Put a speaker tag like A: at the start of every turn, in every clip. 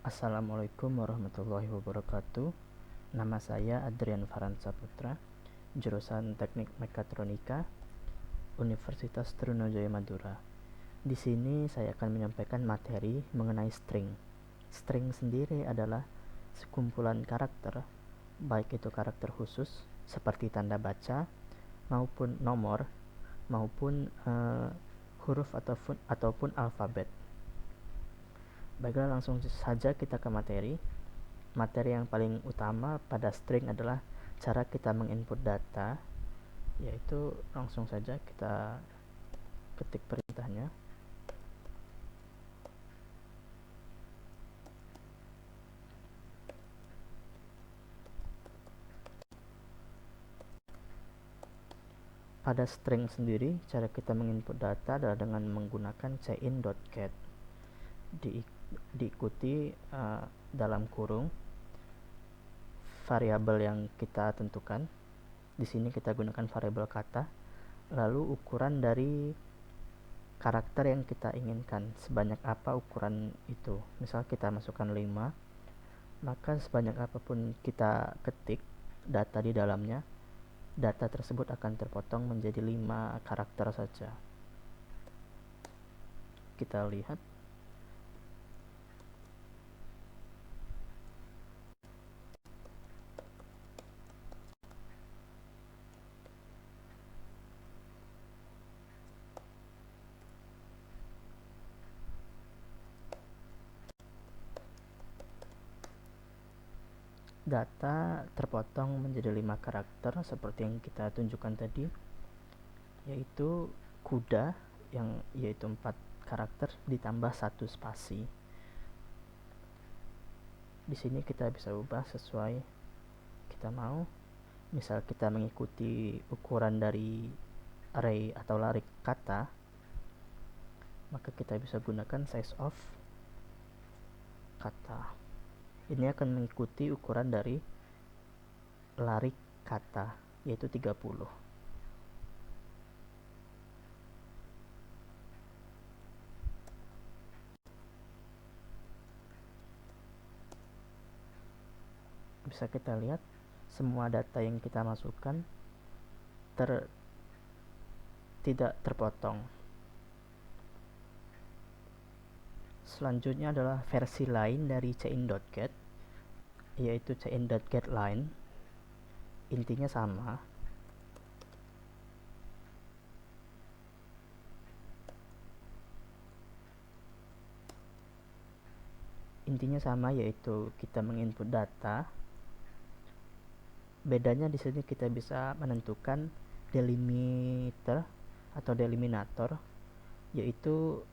A: Assalamualaikum warahmatullahi wabarakatuh. Nama saya Adrian Faransa Putra, jurusan Teknik Mekatronika, Universitas Trunajaya Madura. Di sini saya akan menyampaikan materi mengenai string. String sendiri adalah sekumpulan karakter, baik itu karakter khusus seperti tanda baca, maupun nomor, maupun huruf ataupun alfabet. Baiklah, langsung saja kita ke materi. Materi yang paling utama pada string adalah cara kita menginput data, yaitu langsung saja kita ketik perintahnya. Pada string sendiri, cara kita menginput data adalah dengan menggunakan cin.get, diikuti dalam kurung variabel yang kita tentukan. Di sini kita gunakan variabel kata, lalu ukuran dari karakter yang kita inginkan, sebanyak apa ukuran itu. Misal kita masukkan 5, maka sebanyak apapun kita ketik data di dalamnya, data tersebut akan terpotong menjadi 5 karakter saja. Kita lihat. Data terpotong menjadi 5 karakter seperti yang kita tunjukkan tadi, yaitu kuda yang yaitu 4 karakter ditambah 1 spasi. Di sini kita bisa ubah sesuai kita mau. Misal kita mengikuti ukuran dari array atau larik kata, maka kita bisa gunakan size of kata. Ini akan mengikuti ukuran dari larik kata, yaitu 30. Bisa kita lihat semua data yang kita masukkan tidak terpotong. Selanjutnya adalah versi lain dari cin.get, yaitu cin.getLine. Intinya sama. Yaitu kita menginput data. Bedanya di sini kita bisa menentukan delimiter atau delimitator, yaitu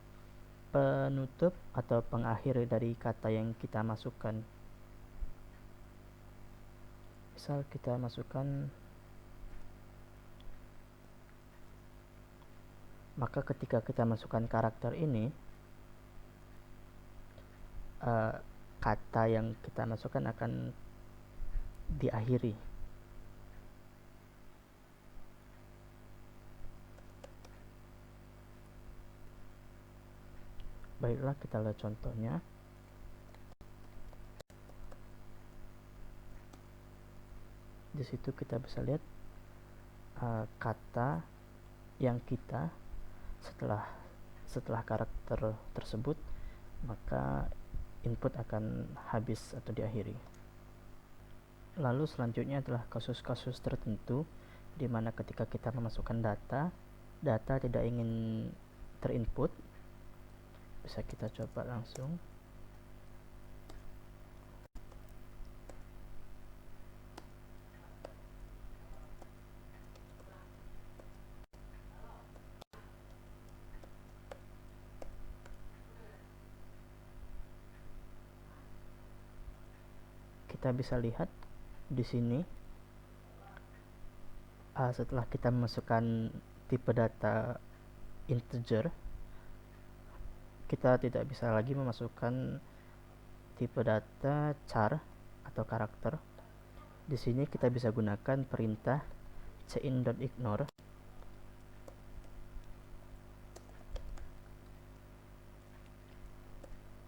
A: penutup atau pengakhir dari kata yang kita masukkan. Misal kita masukkan, maka ketika kita masukkan karakter ini, kata yang kita masukkan akan diakhiri. Baiklah, kita lihat contohnya. Di situ kita bisa lihat kata yang kita setelah karakter tersebut, maka input akan habis atau diakhiri. Lalu selanjutnya adalah kasus-kasus tertentu di mana ketika kita memasukkan data tidak ingin terinput. Bisa kita coba langsung. Kita bisa lihat di sini, setelah kita memasukkan tipe data integer, kita tidak bisa lagi memasukkan tipe data char atau karakter. Di sini kita bisa gunakan perintah cin.ignore.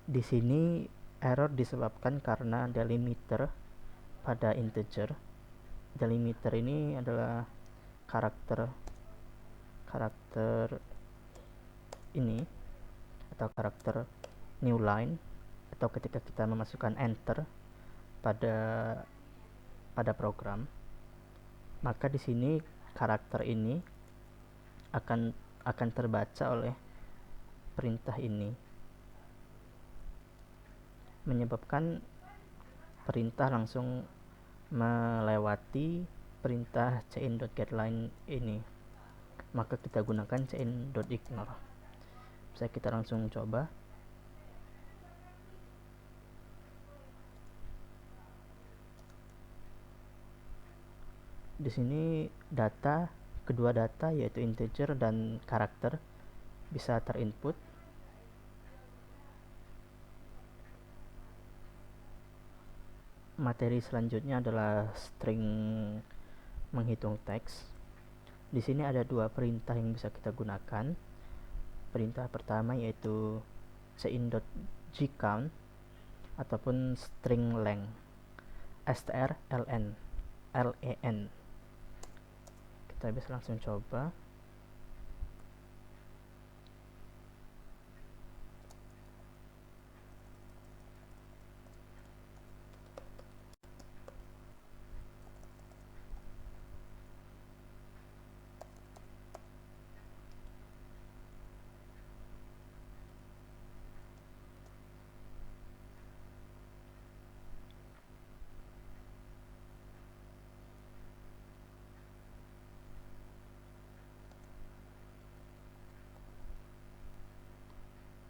A: Di sini Error disebabkan karena delimiter pada integer. Delimiter ini adalah karakter ini atau karakter new line, atau ketika kita memasukkan enter pada program, maka di sini karakter ini akan terbaca oleh perintah ini, menyebabkan perintah langsung melewati perintah cin.getLine ini. Maka kita gunakan cin.ignore. Bisa kita langsung coba. Di sini kedua data yaitu integer dan karakter bisa terinput. Materi selanjutnya adalah string menghitung teks. Di sini ada dua perintah yang bisa kita gunakan. Perintah pertama yaitu cin.gcount ataupun string length strlen. Kita bisa langsung coba.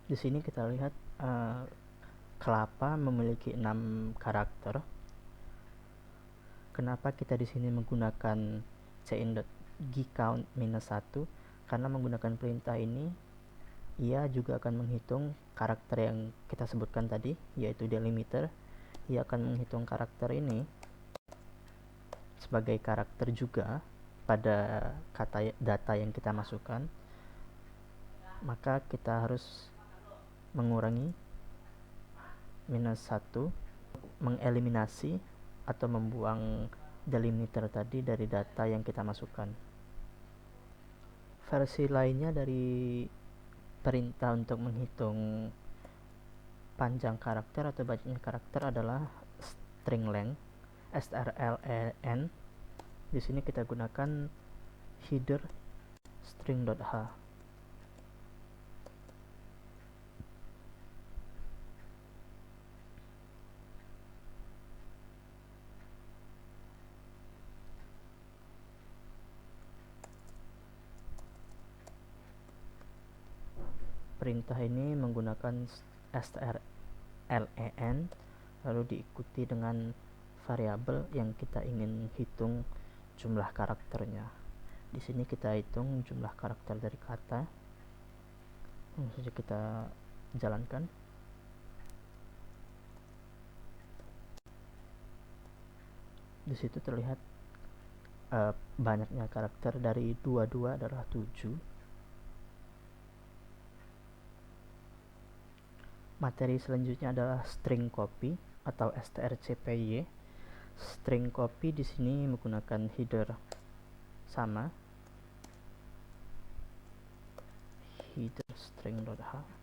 A: Di sini kita lihat kelapa memiliki 6 karakter. Kenapa kita di sini menggunakan cin.gcount -1? Karena menggunakan perintah ini, ia juga akan menghitung karakter yang kita sebutkan tadi, yaitu delimiter. Ia akan menghitung karakter ini sebagai karakter juga pada data yang kita masukkan. Maka kita harus mengurangi -1, mengeliminasi atau membuang delimiter tadi dari data yang kita masukkan. Versi lainnya dari perintah untuk menghitung panjang karakter atau banyaknya karakter adalah string length strlen. Di sini kita gunakan header string.h. Perintah ini menggunakan strlen lalu diikuti dengan variabel yang kita ingin hitung jumlah karakternya. Di sini kita hitung jumlah karakter dari kata. Langsung saja kita jalankan. Di situ terlihat banyaknya karakter dari 22 adalah 7. Materi selanjutnya adalah string copy atau strcpy. String copy di sini menggunakan header sama, header string.h.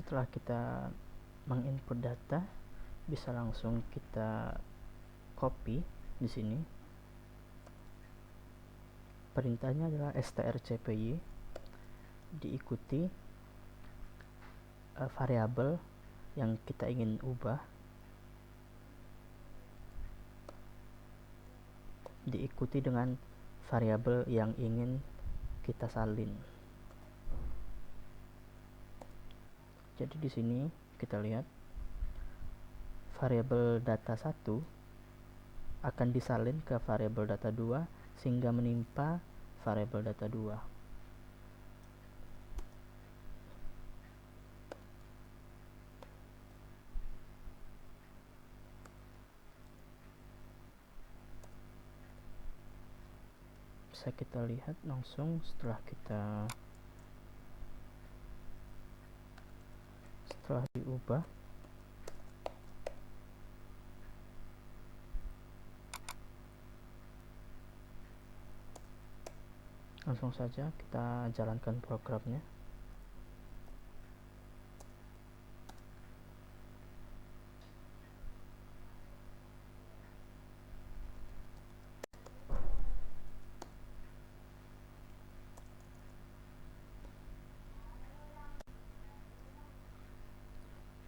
A: Setelah kita menginput data, bisa langsung kita copy di sini. Perintahnya adalah strcpy, diikuti variabel yang kita ingin ubah, diikuti dengan variabel yang ingin kita salin. Jadi di sini kita lihat variabel data 1 akan disalin ke variabel data 2 sehingga menimpa variabel data 2. Bisa kita lihat langsung setelah diubah, langsung saja kita jalankan programnya.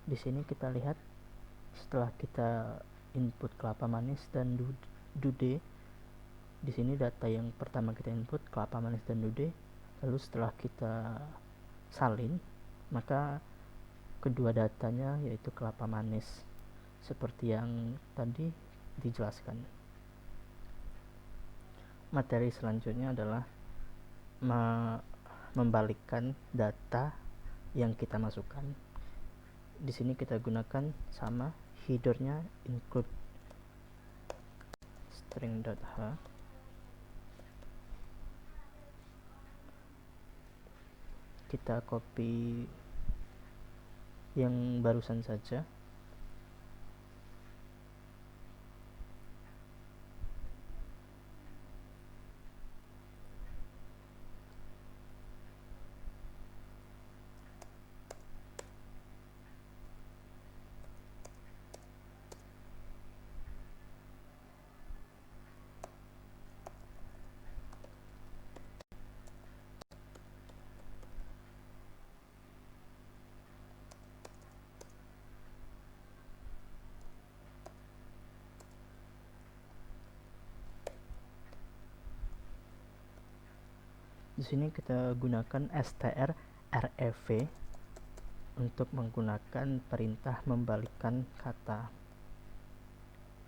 A: Di sini kita lihat setelah kita input kelapa manis dan dude, di sini data yang pertama kita input kelapa manis dan dude, lalu setelah kita salin maka kedua datanya yaitu kelapa manis seperti yang tadi dijelaskan. Materi selanjutnya adalah membalikkan data yang kita masukkan. Di sini kita gunakan sama headernya include string.h. Kita copy yang barusan saja. Di sini kita gunakan strrev untuk menggunakan perintah membalikkan kata,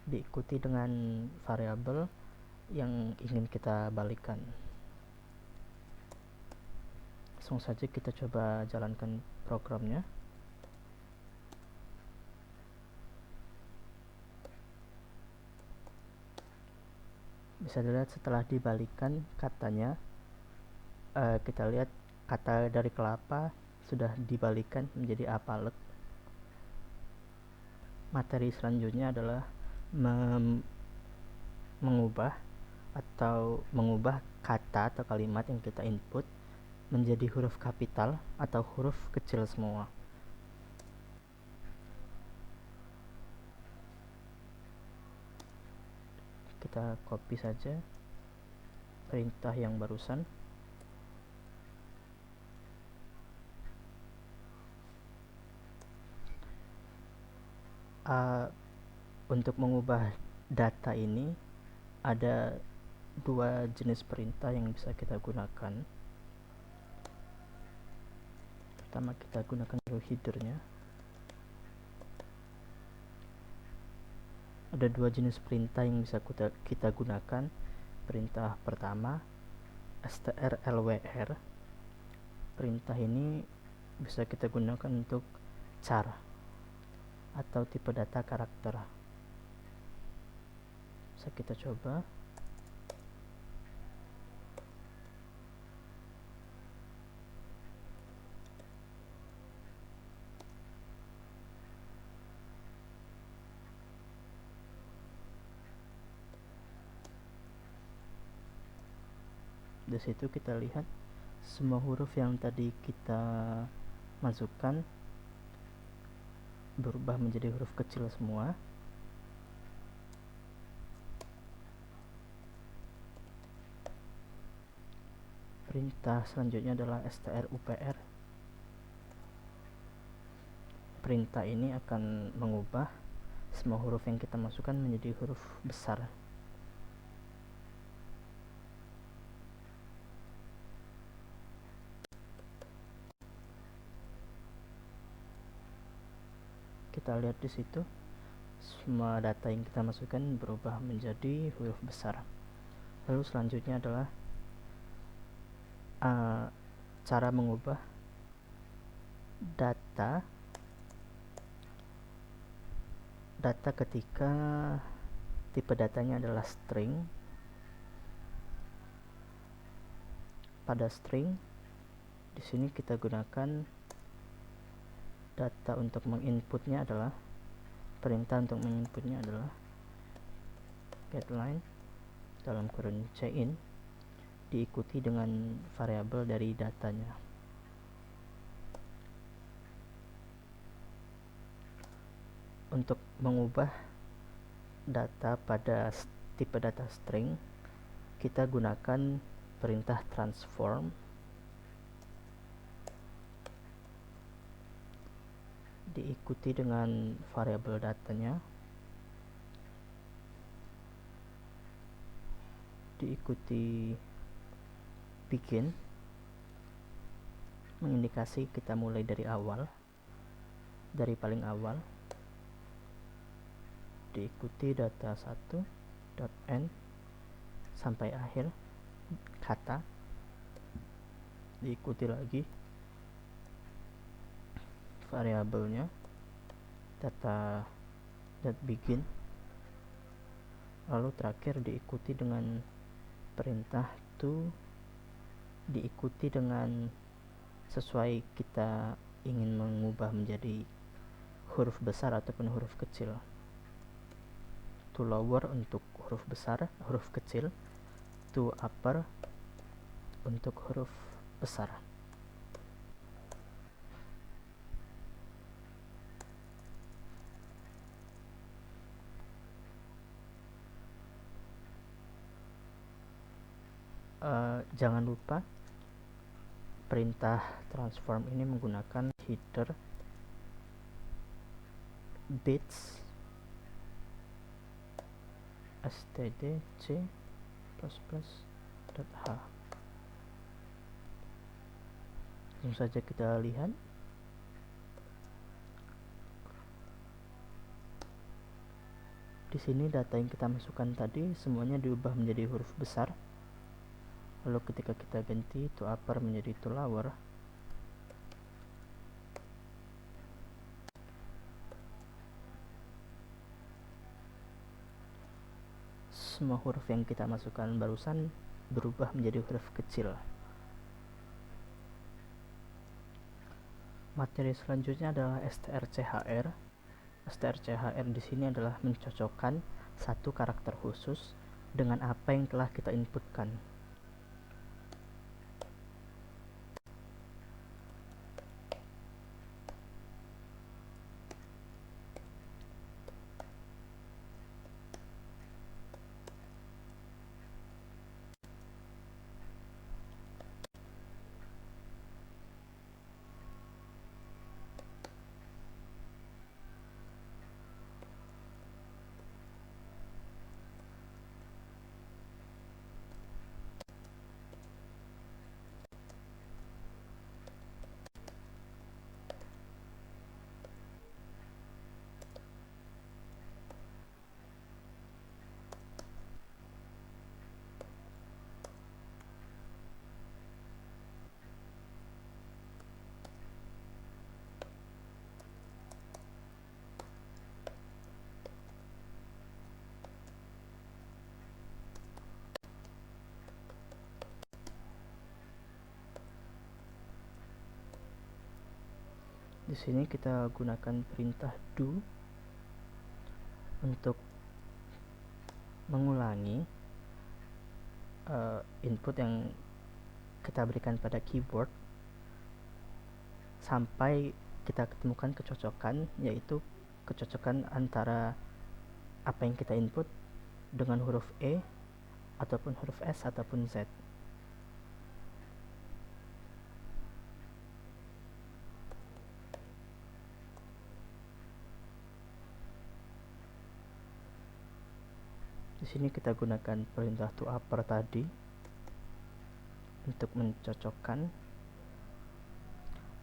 A: diikuti dengan variabel yang ingin kita balikkan. Langsung saja kita coba jalankan programnya. Bisa dilihat setelah dibalikkan katanya, kita lihat kata dari kelapa sudah dibalikkan menjadi apalek. Materi selanjutnya adalah mengubah kata atau kalimat yang kita input menjadi huruf kapital atau huruf kecil semua. Kita copy saja perintah yang barusan. Untuk mengubah data ini ada dua jenis perintah yang bisa kita gunakan. Pertama kita gunakan dulu headernya. Ada dua jenis perintah yang bisa kita gunakan. Perintah pertama strlwr. Perintah ini bisa kita gunakan untuk char atau tipe data karakter. Bisa kita coba. Di situ kita lihat semua huruf yang tadi kita masukkan berubah menjadi huruf kecil semua. Perintah selanjutnya adalah strupr. Perintah ini akan mengubah semua huruf yang kita masukkan menjadi huruf besar. Kita lihat di situ, semua data yang kita masukkan berubah menjadi huruf besar. Lalu selanjutnya adalah cara mengubah data ketika tipe datanya adalah string. Pada string, di sini kita gunakan data untuk menginputnya adalah perintah untuk menginputnya adalah getLine dalam kurung cin diikuti dengan variabel dari datanya. Untuk mengubah data pada tipe data string, kita gunakan perintah transform diikuti dengan variabel datanya, diikuti begin, mengindikasi kita mulai dari awal, dari paling awal, diikuti data 1.n sampai akhir kata, diikuti lagi variabelnya data .begin, lalu terakhir diikuti dengan perintah to, diikuti dengan sesuai kita ingin mengubah menjadi huruf besar ataupun huruf kecil. To lower untuk huruf besar, huruf kecil, to upper untuk huruf besar. Jangan lupa perintah transform ini menggunakan header bits stdc++.h. Langsung saja kita lihat. Di sini data yang kita masukkan tadi semuanya diubah menjadi huruf besar. Lalu ketika kita ganti to upper menjadi to lower, semua huruf yang kita masukkan barusan berubah menjadi huruf kecil. Materi selanjutnya adalah strchr. Strchr di sini adalah mencocokkan satu karakter khusus dengan apa yang telah kita inputkan. Di sini kita gunakan perintah do untuk mengulangi input yang kita berikan pada keyboard sampai kita ketemukan kecocokan, yaitu kecocokan antara apa yang kita input dengan huruf E ataupun huruf S ataupun Z. Di sini kita gunakan perintah toUpper tadi untuk mencocokkan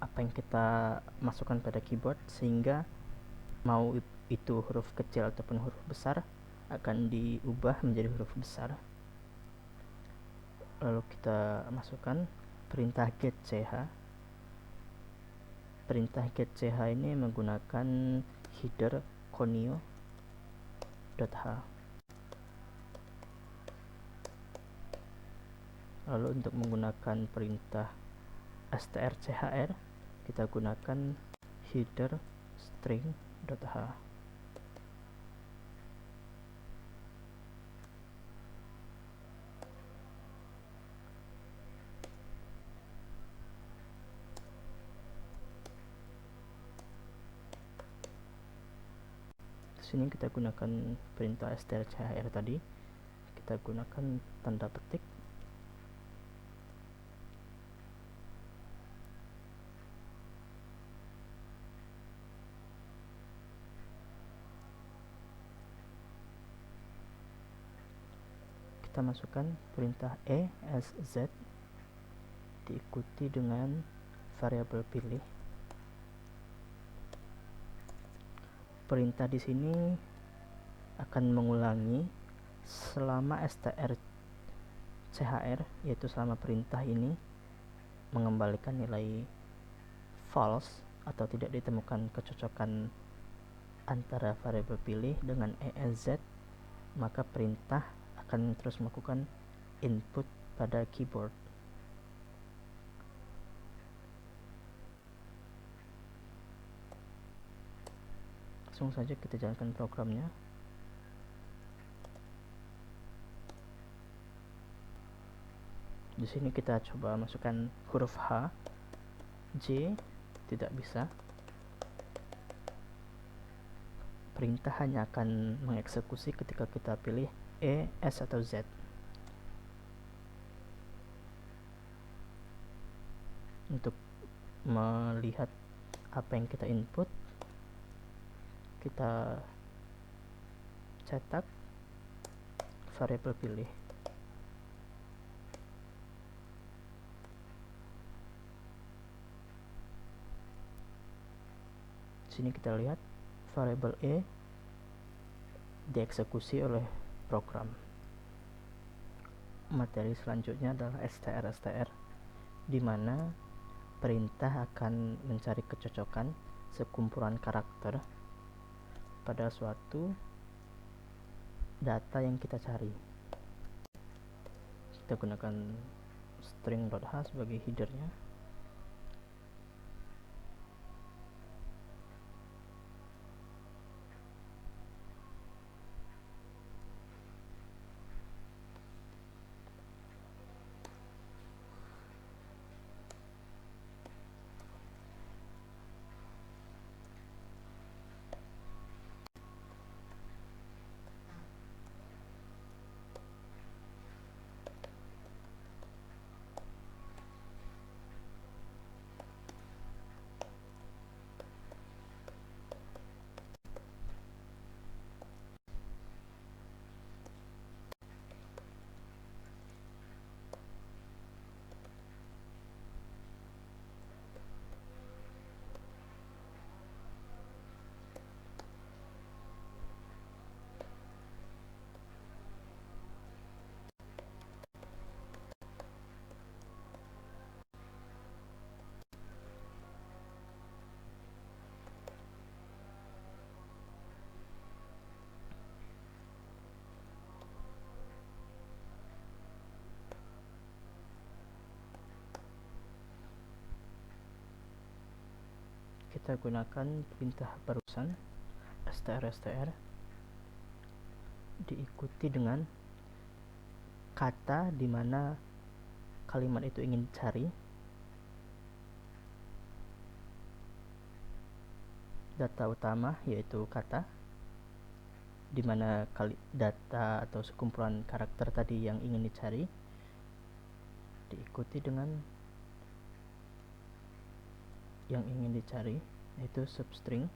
A: apa yang kita masukkan pada keyboard, sehingga mau itu huruf kecil ataupun huruf besar akan diubah menjadi huruf besar. Lalu kita masukkan perintah getch. Perintah getch ini menggunakan header conio.h. Lalu untuk menggunakan perintah strchr, kita gunakan header string.h. Di sini kita gunakan perintah strchr tadi, kita gunakan tanda petik. Kita masukkan perintah ESZ diikuti dengan variabel pilih. Perintah di sini akan mengulangi selama strchr, yaitu selama perintah ini mengembalikan nilai false atau tidak ditemukan kecocokan antara variabel pilih dengan ESZ, maka perintah akan terus melakukan input pada keyboard. Langsung saja kita jalankan programnya. Di sini kita coba masukkan huruf H, J tidak bisa. Perintah hanya akan mengeksekusi ketika kita pilih E, S, atau Z. Untuk melihat apa yang kita input, kita cetak variabel pilih. Di sini kita lihat variabel E dieksekusi oleh program. Materi selanjutnya adalah str, di mana perintah akan mencari kecocokan sekumpulan karakter pada suatu data yang kita cari. Kita gunakan string.h sebagai headernya. Kita gunakan perintah barusan str diikuti dengan kata di mana kalimat itu ingin dicari, data utama yaitu kata, di mana data atau sekumpulan karakter tadi yang ingin dicari, diikuti dengan yang ingin dicari yaitu substring.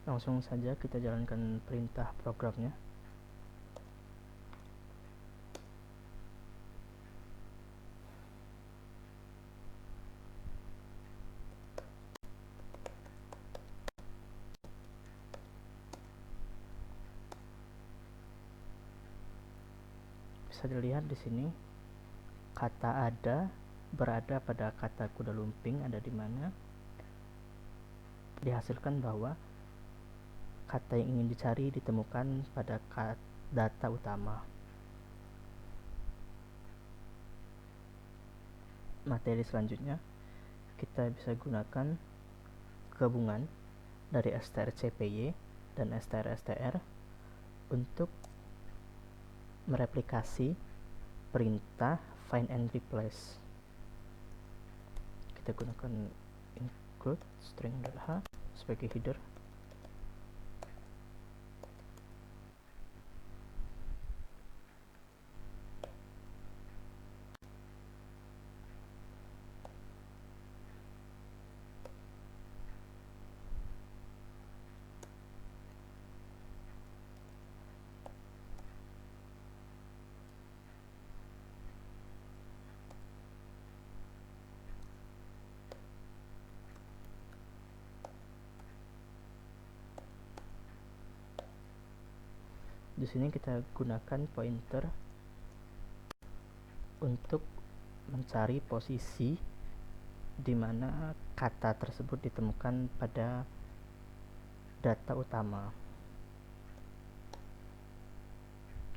A: Langsung saja kita jalankan perintah programnya. Bisa dilihat di sini kata ada berada pada kata kuda lumping, ada di mana dihasilkan bahwa kata yang ingin dicari ditemukan pada data utama. Materi selanjutnya kita bisa gunakan gabungan dari strcpy dan strstr untuk mereplikasi perintah find and replace. Kita gunakan include string.h sebagai header. Di sini kita gunakan pointer untuk mencari posisi di mana kata tersebut ditemukan pada data utama.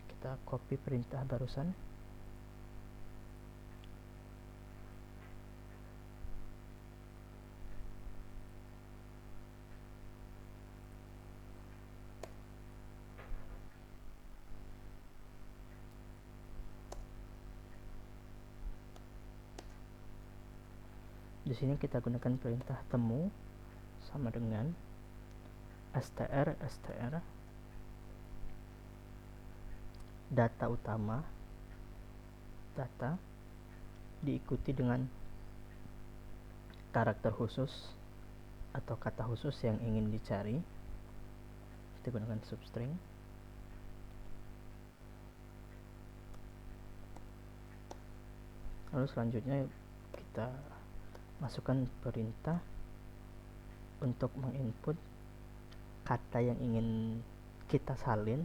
A: Kita copy perintah barusan. Di sini kita gunakan perintah temu sama dengan str data utama, data diikuti dengan karakter khusus atau kata khusus yang ingin dicari. Kita gunakan substring. Lalu selanjutnya kita masukkan perintah untuk menginput kata yang ingin kita salin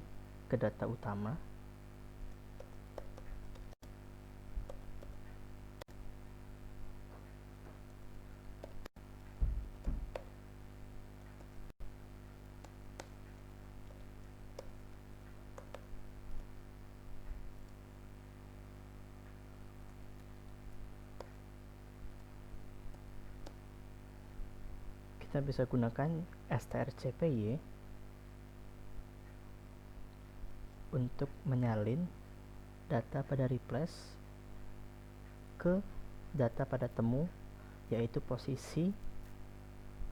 A: ke data utama. Kita bisa gunakan strcpy untuk menyalin data pada replace ke data pada temu, yaitu posisi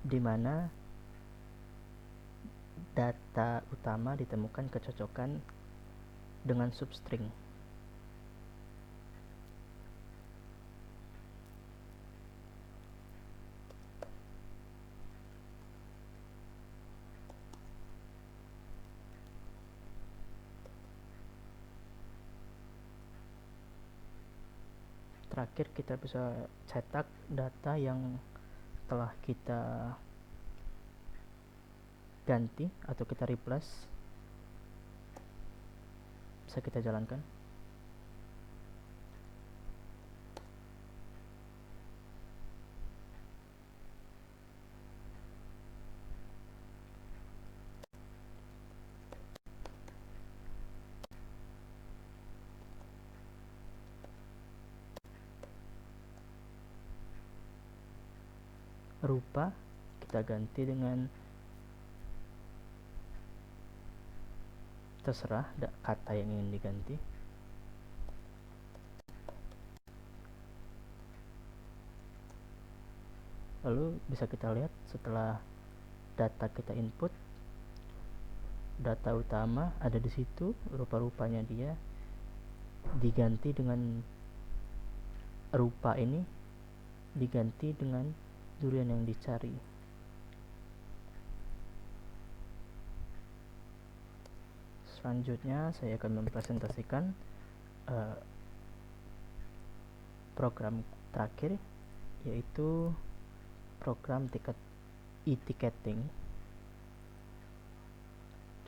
A: di mana data utama ditemukan kecocokan dengan substring. terakhir kita bisa cetak data yang telah kita ganti atau kita replace. Bisa kita jalankan. Rupa kita ganti dengan terserah kata yang ingin diganti. Lalu bisa kita lihat setelah data kita input, data utama ada di situ, rupa-rupanya dia diganti dengan rupa ini diganti dengan durian yang dicari. Selanjutnya saya akan mempresentasikan program terakhir, yaitu program e-ticketing.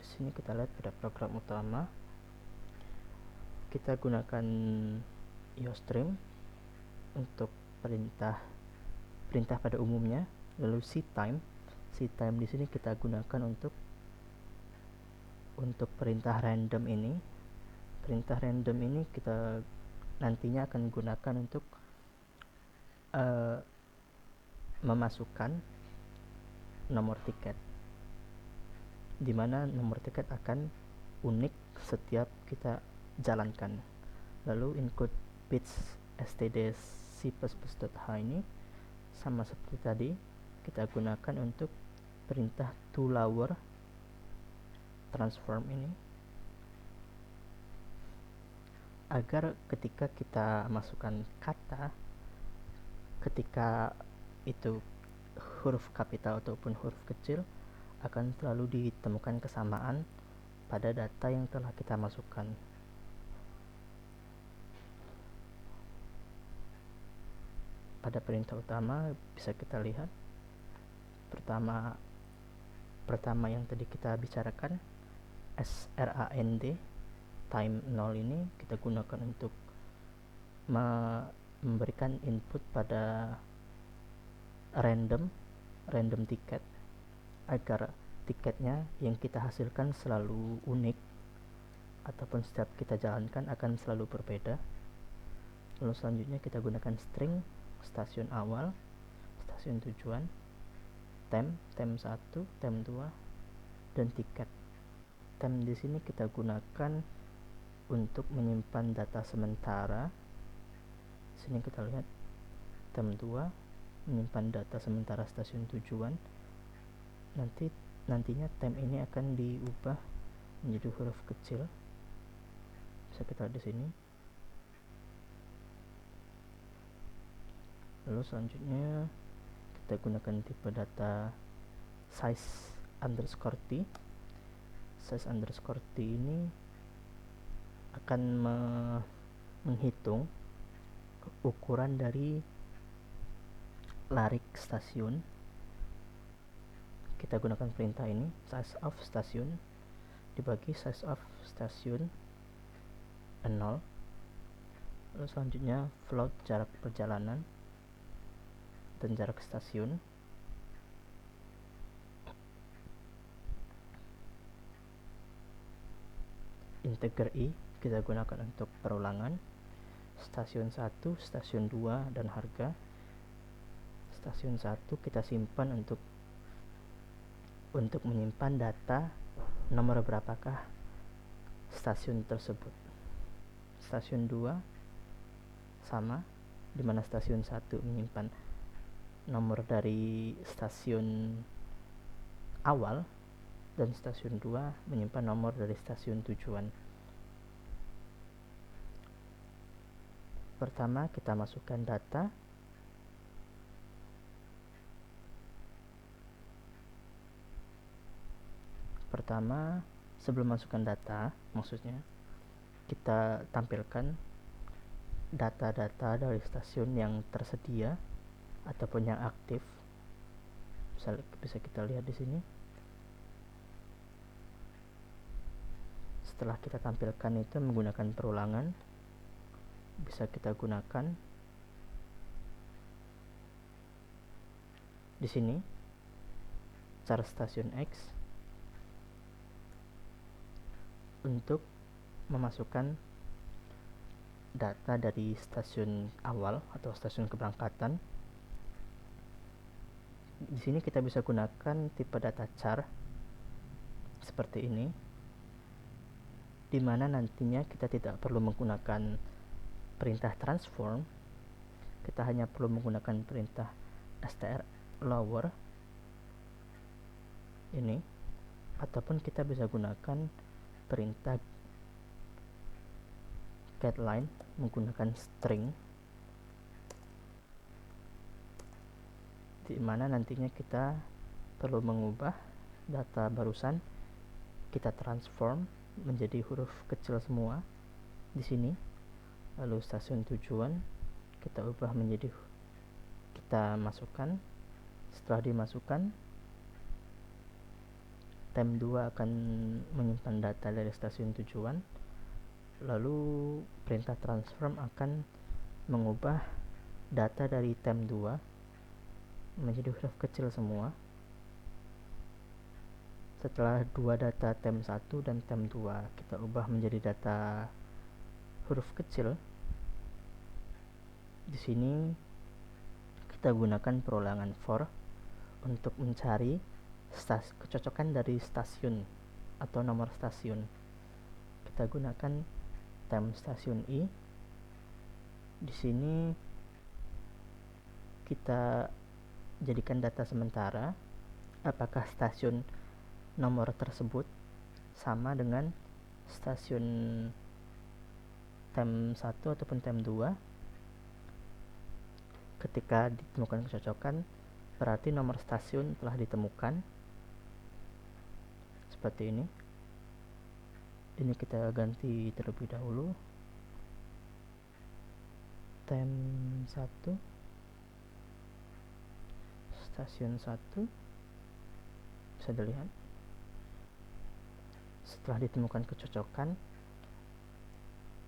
A: Di sini kita lihat pada program utama kita gunakan IOStream untuk perintah pada umumnya. Lalu ctime di sini kita gunakan untuk perintah random ini. Perintah random ini kita nantinya akan gunakan untuk memasukkan nomor tiket, di mana nomor tiket akan unik setiap kita jalankan. Lalu include bits std c++.h ini sama seperti tadi, kita gunakan untuk perintah toLower transform ini, agar ketika kita masukkan kata, ketika itu huruf kapital ataupun huruf kecil, akan selalu ditemukan kesamaan pada data yang telah kita masukkan. Pada perintah utama bisa kita lihat pertama yang tadi kita bicarakan, srand time 0 ini kita gunakan untuk memberikan input pada random tiket, agar tiketnya yang kita hasilkan selalu unik ataupun setiap kita jalankan akan selalu berbeda. Lalu selanjutnya kita gunakan string stasiun awal, stasiun tujuan, tem 1, tem 2, dan tiket. Tem di sini kita gunakan untuk menyimpan data sementara. Sini kita lihat tem 2 menyimpan data sementara stasiun tujuan. Nantinya tem ini akan diubah menjadi huruf kecil. Bisa kita lihat di sini. Lalu selanjutnya kita gunakan tipe data size underscore t. Size underscore t ini akan menghitung ukuran dari larik stasiun. Kita gunakan perintah ini, size of stasiun dibagi size of stasiun 0. Lalu selanjutnya float jarak perjalanan dan jarak stasiun. Integer i kita gunakan untuk perulangan. Stasiun 1, stasiun 2, dan harga. Stasiun 1 kita simpan untuk menyimpan data nomor berapakah stasiun tersebut. Stasiun 2 sama, di mana stasiun 1 menyimpan nomor dari stasiun awal dan stasiun 2 menyimpan nomor dari stasiun tujuan. Pertama kita masukkan data. Pertama, sebelum masukkan data, maksudnya kita tampilkan data-data dari stasiun yang tersedia ataupun yang aktif. Bisa kita lihat di sini. Setelah kita tampilkan itu menggunakan perulangan, bisa kita gunakan di sini chart stasiun X untuk memasukkan data dari stasiun awal atau stasiun keberangkatan. Di sini kita bisa gunakan tipe data char seperti ini, di mana nantinya kita tidak perlu menggunakan perintah transform, kita hanya perlu menggunakan perintah str lower ini, ataupun kita bisa gunakan perintah getLine menggunakan string, di mana nantinya kita perlu mengubah data barusan, kita transform menjadi huruf kecil semua di sini, lalu stasiun tujuan kita ubah menjadi, kita masukkan. Setelah dimasukkan, tem 2 akan menyimpan data dari stasiun tujuan, lalu perintah transform akan mengubah data dari tem 2 menjadi huruf kecil semua. Setelah dua data tem 1 dan tem 2 kita ubah menjadi data huruf kecil, di sini kita gunakan perulangan for untuk mencari kecocokan dari stasiun atau nomor stasiun. Kita gunakan tem stasiun I. Di sini kita jadikan data sementara apakah stasiun nomor tersebut sama dengan stasiun tem 1 ataupun tem 2. Ketika ditemukan kecocokan, berarti nomor stasiun telah ditemukan. Seperti ini. Ini kita ganti terlebih dahulu. Tem 1, stasiun 1, bisa dilihat. Setelah ditemukan kecocokan,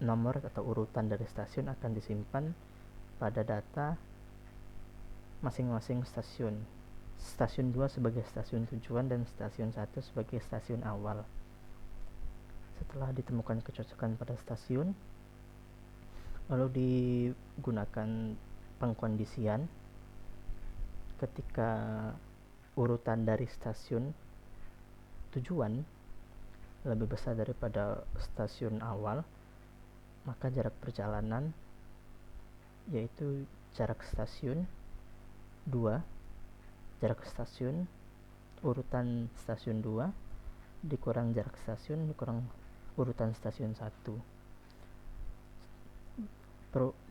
A: nomor atau urutan dari stasiun akan disimpan pada data masing-masing stasiun. Stasiun 2 sebagai stasiun tujuan dan stasiun 1 sebagai stasiun awal. Setelah ditemukan kecocokan pada stasiun, lalu digunakan pengkondisian ketika urutan dari stasiun tujuan lebih besar daripada stasiun awal, maka jarak perjalanan, yaitu jarak stasiun 2, jarak stasiun urutan stasiun 2 dikurang jarak stasiun dikurang urutan stasiun 1.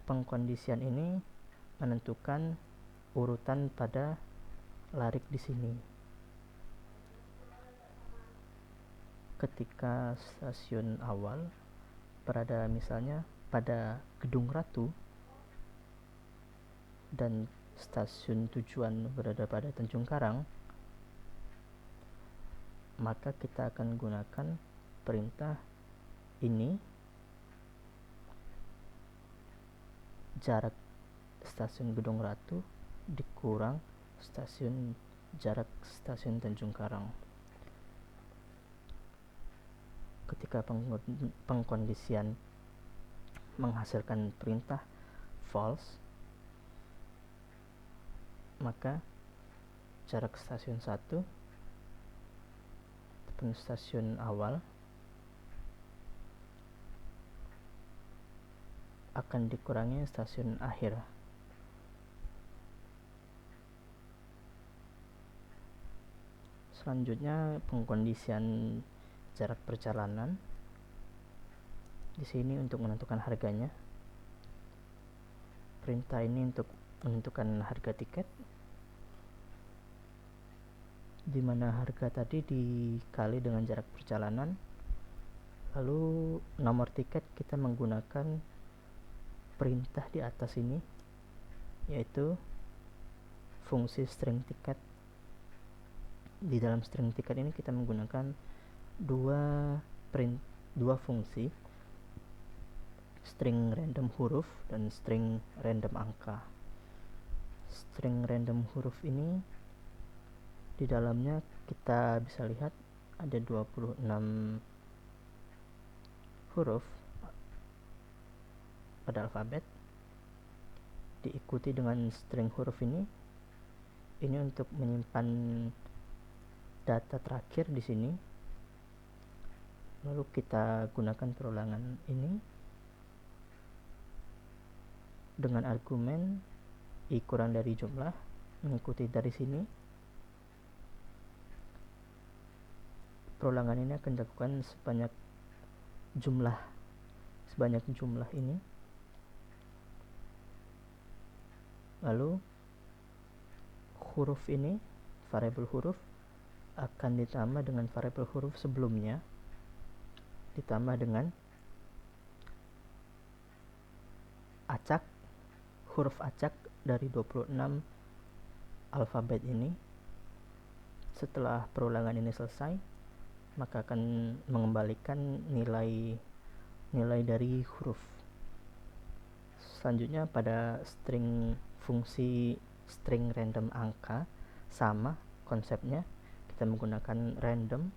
A: Pengkondisian ini menentukan urutan pada larik di sini. Ketika stasiun awal berada misalnya pada Gedung Ratu dan stasiun tujuan berada pada Tanjung Karang, maka kita akan gunakan perintah ini, jarak stasiun Gedung Ratu dikurang jarak stasiun Tanjung Karang. Ketika pengkondisian menghasilkan perintah false, maka jarak stasiun 1 ataupun stasiun awal akan dikurangi stasiun akhir. Selanjutnya pengkondisian jarak perjalanan. Di sini untuk menentukan harganya. Perintah ini untuk menentukan harga tiket, di mana harga tadi dikali dengan jarak perjalanan, lalu nomor tiket kita menggunakan perintah di atas ini, yaitu fungsi string ticket. Di dalam string ticket ini kita menggunakan dua fungsi, string random huruf dan string random angka. String random huruf ini di dalamnya kita bisa lihat ada 26 huruf pada alfabet, diikuti dengan string huruf ini untuk menyimpan data terakhir di sini. Lalu kita gunakan perulangan ini dengan argumen i kurang dari jumlah, mengikuti dari sini. Perulangan ini akan dilakukan sebanyak jumlah ini. Lalu huruf ini, variabel huruf, akan ditambah dengan variabel huruf sebelumnya, ditambah dengan huruf acak dari 26 alfabet ini. Setelah perulangan ini selesai, maka akan mengembalikan nilai dari huruf. Selanjutnya pada fungsi string random angka, sama konsepnya, kita menggunakan random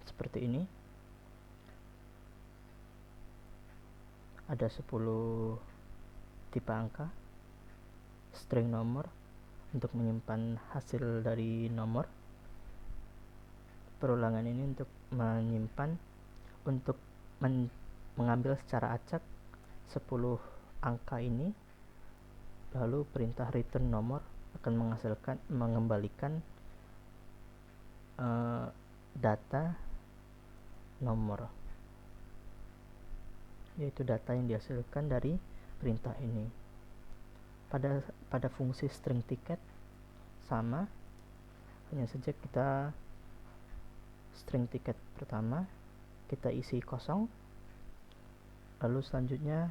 A: seperti ini. Ada 10 tipe angka, string nomor untuk menyimpan hasil dari nomor. Perulangan ini untuk mengambil secara acak 10 angka ini. Lalu perintah return nomor akan mengembalikan data nomor, yaitu data yang dihasilkan dari perintah ini. Pada fungsi string ticket sama, hanya saja kita string ticket pertama kita isi kosong, lalu selanjutnya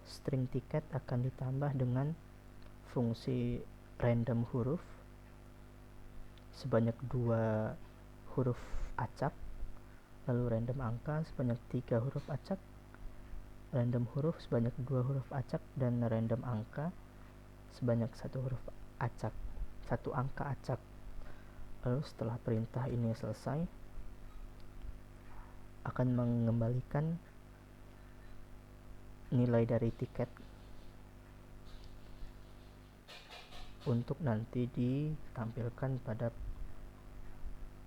A: string ticket akan ditambah dengan fungsi random huruf sebanyak 2 huruf acak, lalu random angka sebanyak 3 huruf acak, random huruf sebanyak 2 huruf acak, dan random angka sebanyak 1 huruf acak, 1 angka acak. Lalu setelah perintah ini selesai, akan mengembalikan nilai dari tiket untuk nanti ditampilkan pada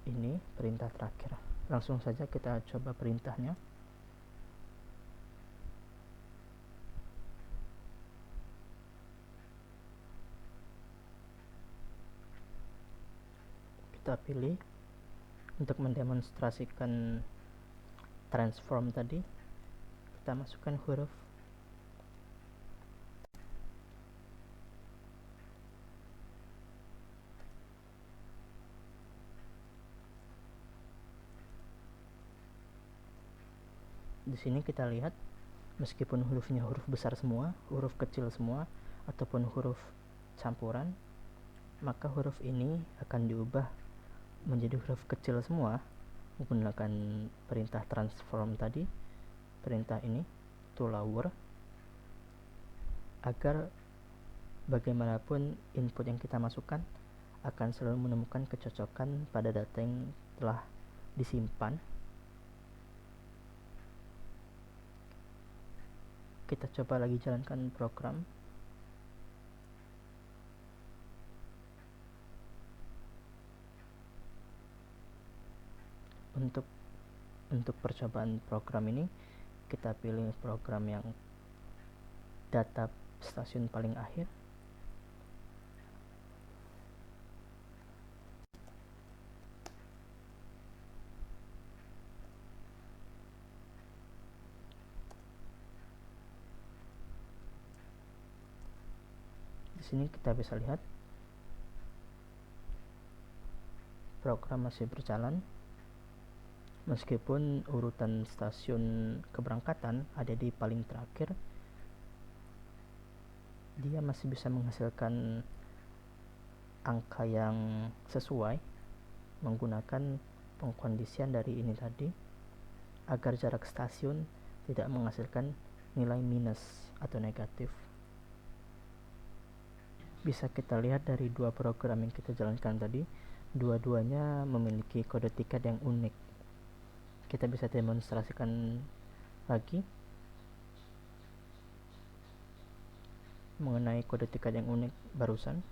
A: ini perintah terakhir. Langsung saja kita coba perintahnya. Kita pilih untuk mendemonstrasikan transform tadi, kita masukkan huruf. Di sini kita lihat, meskipun hurufnya huruf besar semua, huruf kecil semua, ataupun huruf campuran, maka huruf ini akan diubah menjadi huruf kecil semua menggunakan perintah transform tadi, perintah ini to lower, agar bagaimanapun input yang kita masukkan akan selalu menemukan kecocokan pada data yang telah disimpan. Kita coba lagi jalankan program. Untuk percobaan program ini, kita pilih program yang data stasiun paling akhir. Di sini kita bisa lihat program masih berjalan. Meskipun urutan stasiun keberangkatan ada di paling terakhir, dia masih bisa menghasilkan angka yang sesuai menggunakan pengkondisian dari ini tadi, agar jarak stasiun tidak menghasilkan nilai minus atau negatif. Bisa kita lihat dari dua program yang kita jalankan tadi, dua-duanya memiliki kode tiket yang unik. Kita bisa demonstrasikan lagi mengenai kode tiket yang unik barusan.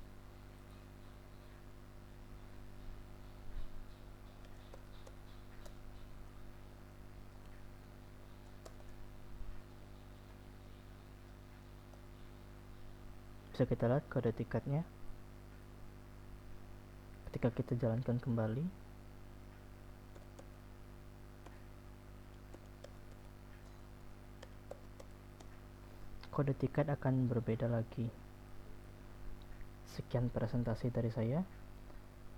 A: Bisa kita lihat kode tiketnya ketika kita jalankan kembali. Kode tiket akan berbeda lagi. Sekian presentasi dari saya.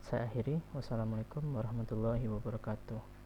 A: Saya akhiri. Wassalamualaikum warahmatullahi wabarakatuh.